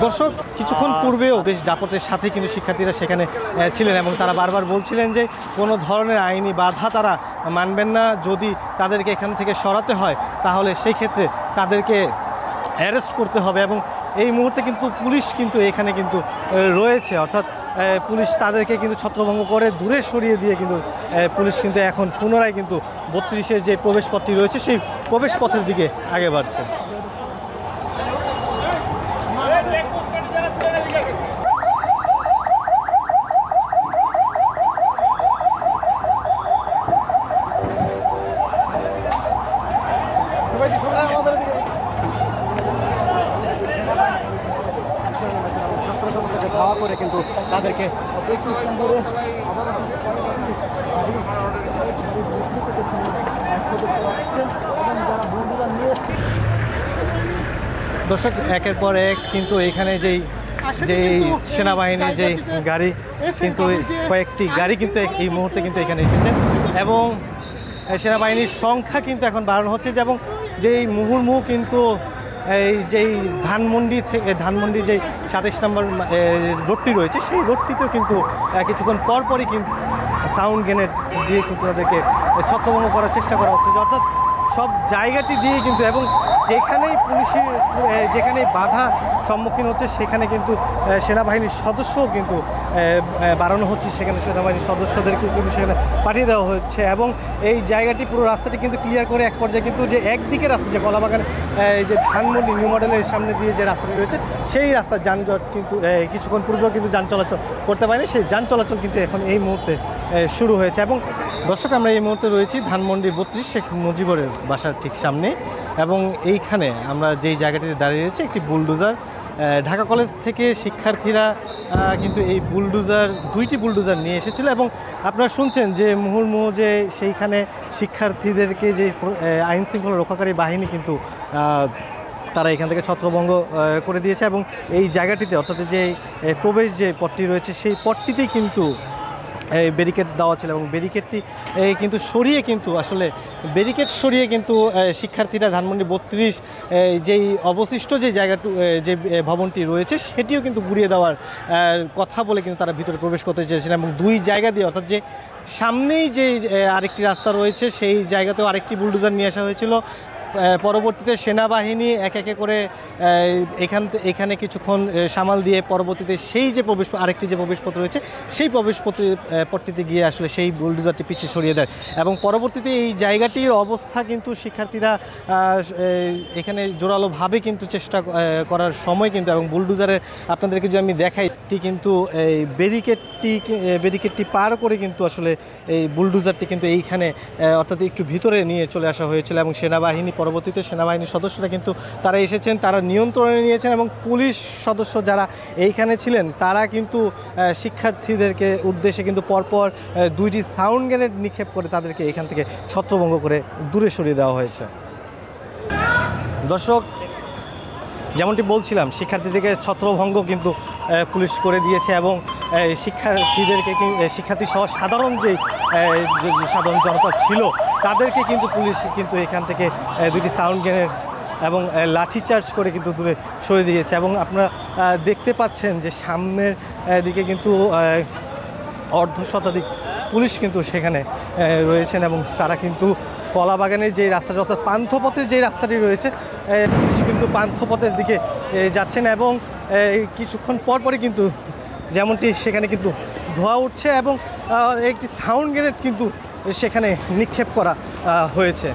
দর্শক কিছুক্ষণ পূর্বেও বেশ দাপটের সাথে কিন্তু শিক্ষার্থীরা সেখানে ছিলেন এবং তারা বারবার বলছিলেন যে কোনো ধরনের আইনি বাধা তারা মানবেন না। যদি তাদেরকে এখান থেকে সরাতে হয় তাহলে সেই ক্ষেত্রে তাদেরকে অ্যারেস্ট করতে হবে। এবং এই মুহূর্তে কিন্তু পুলিশ কিন্তু এখানে কিন্তু রয়েছে, অর্থাৎ পুলিশ তাদেরকে কিন্তু ছত্রভঙ্গ করে দূরে সরিয়ে দিয়ে কিন্তু পুলিশ কিন্তু এখন পুনরায় কিন্তু 32-এর যে প্রবেশপথটি রয়েছে সেই প্রবেশপথের দিকে আগে বাড়ছে। ধাওয়া করে কিন্তু তাদেরকে দর্শক একের পর এক কিন্তু এখানে যেই সেনাবাহিনীর যে গাড়ি কিন্তু কয়েকটি গাড়ি কিন্তু এই মুহূর্তে কিন্তু এখানে এসেছে এবং সেনাবাহিনীর সংখ্যা কিন্তু এখন বাড়ানো হচ্ছে। এবং যেই মুহুর্মুহু কিন্তু এই যেই ধানমন্ডি যেই 27 নম্বর রোডটি রয়েছে সেই রোডটিতেও কিন্তু কিছুক্ষণ পরপরই কিন্তু সাউন্ড গ্রেনেড দিয়ে কিন্তু তাদেরকে ছত্রভঙ্গ করার চেষ্টা করা হচ্ছে, অর্থাৎ সব জায়গাটি দিয়ে কিন্তু। এবং যেখানেই বাধা সম্মুখীন হচ্ছে সেখানে কিন্তু সেনাবাহিনীর সদস্যও কিন্তু বাড়ানো হচ্ছে, সেখানে সেনাবাহিনীর সদস্যদেরকে কিন্তু সেখানে পাঠিয়ে দেওয়া হচ্ছে। এবং এই জায়গাটি পুরো রাস্তাটি কিন্তু ক্লিয়ার করে এক পর্যায়ে কিন্তু যে একদিকে রাস্তা যে কলাবাগান যে ধানমন্ডি নিউ মডেলের সামনে দিয়ে যে রাস্তাটি রয়েছে সেই রাস্তার যানজট কিন্তু কিছুক্ষণ পূর্বেও কিন্তু যান চলাচল করতে পারেনি, সেই যান চলাচল কিন্তু এখন এই মুহূর্তে শুরু হয়েছে। এবং দর্শক আমরা এই মুহূর্তে রয়েছি ধানমন্ডির 32 শেখ মুজিবুরের বাসার ঠিক সামনে এবং এইখানে আমরা যেই জায়গাটিতে দাঁড়িয়ে রয়েছি একটি বুলডোজার ঢাকা কলেজ থেকে শিক্ষার্থীরা কিন্তু এই দুইটি বুলডোজার নিয়ে এসেছিল। এবং আপনারা শুনছেন যে মুহুর্মুহু যে সেইখানে শিক্ষার্থীদেরকে যে আইন শৃঙ্খলা রক্ষাকারী বাহিনী কিন্তু তারা এখান থেকে ছত্রভঙ্গ করে দিয়েছে এবং এই জায়গাটিতে অর্থাৎ যে প্রবেশ যে পথটি রয়েছে সেই পথটিতেই কিন্তু ব্যারিকেড দেওয়া ছিল এবং ব্যারিকেডটি কিন্তু সরিয়ে কিন্তু শিক্ষার্থীরা ধানমন্ডি 32 যেই অবশিষ্ট যে জায়গাটু যে ভবনটি রয়েছে সেটিও কিন্তু ঘুরিয়ে দেওয়ার কথা বলে কিন্তু তারা ভিতরে প্রবেশ করতে চেয়েছিলেন। এবং দুই জায়গা দিয়ে অর্থাৎ যে সামনেই যে আরেকটি রাস্তা রয়েছে সেই জায়গাতেও আরেকটি বুলডোজার নিয়ে আসা হয়েছিল। পরবর্তীতে সেনাবাহিনী একে করে এখানে কিছুক্ষণ সামাল দিয়ে পরবর্তীতে সেই যে আরেকটি যে প্রবেশপথ রয়েছে সেই পথটিতে গিয়ে আসলে সেই বুলডোজারটি পিছিয়ে সরিয়ে দেয়। এবং পরবর্তীতে এই জায়গাটির অবস্থা কিন্তু শিক্ষার্থীরা এখানে জোরালোভাবে কিন্তু চেষ্টা করার সময় কিন্তু এবং বুলডোজারের আপনাদেরকে যদি আমি দেখাই কিন্তু এই ব্যারিকেডটি পার করে কিন্তু আসলে এই বুলডোজারটি কিন্তু এইখানে অর্থাৎ একটু ভিতরে নিয়ে চলে আসা হয়েছিল এবং পরবর্তীতে সেনাবাহিনীর সদস্যরা কিন্তু তারা এসেছেন, তারা নিয়ন্ত্রণে নিয়েছেন এবং পুলিশ সদস্য যারা এইখানে ছিলেন তারা কিন্তু শিক্ষার্থীদেরকে উদ্দেশ্যে কিন্তু পরপর দুইটি সাউন্ড গ্রেনেড নিক্ষেপ করে তাদেরকে এখান থেকে ছত্রভঙ্গ করে দূরে সরিয়ে দেওয়া হয়েছে। দর্শক যেমনটি বলছিলাম শিক্ষার্থীদেরকে ছত্রভঙ্গ কিন্তু পুলিশ করে দিয়েছে এবং শিক্ষার্থী সহ সাধারণ জনতা ছিল তাদেরকে কিন্তু পুলিশ কিন্তু এখান থেকে দুটি সাউন্ড গ্রেনেড এবং লাঠিচার্জ করে কিন্তু দূরে সরিয়ে দিয়েছে। এবং আপনারা দেখতে পাচ্ছেন যে সামনের দিকে কিন্তু অর্ধশতাধিক পুলিশ কিন্তু সেখানে রয়েছেন এবং তারা কিন্তু কলাবাগানের যে রাস্তাটা অর্থাৎ পান্থপথের যে রাস্তাটি রয়েছে পুলিশ কিন্তু পান্থপথের দিকে যাচ্ছেন এবং কিছুক্ষণ পরপরই কিন্তু যেমনটি সেখানে কিন্তু ধোঁয়া উঠছে এবং একটি সাউন্ড গ্রেনেড কিন্তু সেখানে নিক্ষেপ করা হয়েছে।